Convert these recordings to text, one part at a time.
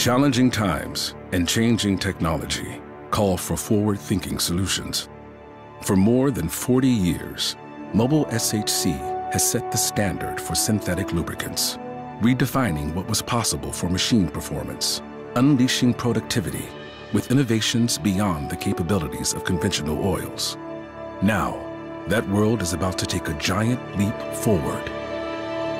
Challenging times and changing technology call for forward-thinking solutions. For more than 40 years, Mobil SHC has set the standard for synthetic lubricants, redefining what was possible for machine performance, unleashing productivity with innovations beyond the capabilities of conventional oils. Now, that world is about to take a giant leap forward.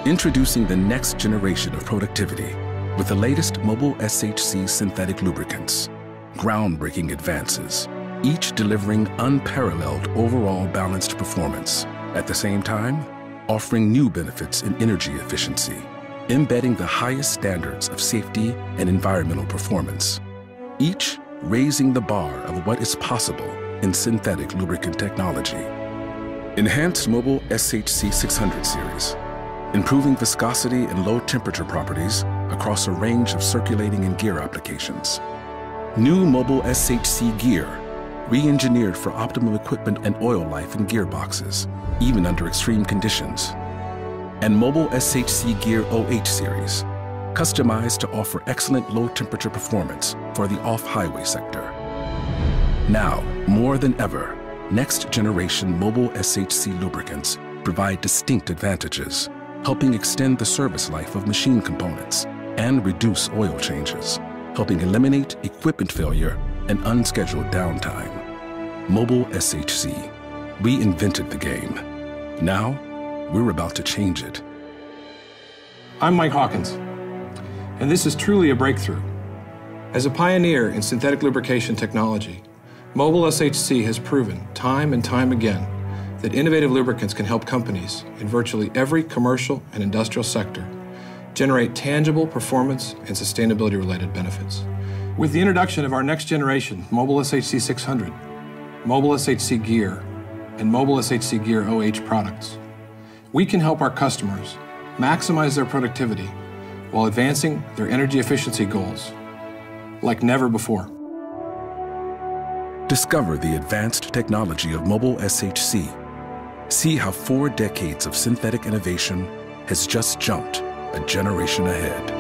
Introducing the next generation of productivity with the latest Mobil SHC synthetic lubricants, groundbreaking advances, each delivering unparalleled overall balanced performance, at the same time offering new benefits in energy efficiency, embedding the highest standards of safety and environmental performance, each raising the bar of what is possible in synthetic lubricant technology. Enhanced Mobil SHC 600 series, improving viscosity and low temperature properties across a range of circulating and gear applications. New Mobil SHC Gear, re-engineered for optimum equipment and oil life in gearboxes, even under extreme conditions. And Mobil SHC Gear OH series, customized to offer excellent low temperature performance for the off-highway sector. Now, more than ever, next generation Mobil SHC lubricants provide distinct advantages, helping extend the service life of machine components and reduce oil changes, helping eliminate equipment failure and unscheduled downtime. Mobil SHC, we invented the game. Now, we're about to change it. I'm Mike Hawkins, and this is truly a breakthrough. As a pioneer in synthetic lubrication technology, Mobil SHC has proven time and time again that innovative lubricants can help companies in virtually every commercial and industrial sector generate tangible performance and sustainability-related benefits. With the introduction of our next generation Mobil SHC 600, Mobil SHC Gear, and Mobil SHC Gear OH products, we can help our customers maximize their productivity while advancing their energy efficiency goals like never before. Discover the advanced technology of Mobil SHC. See how 4 decades of synthetic innovation has just jumped a generation ahead.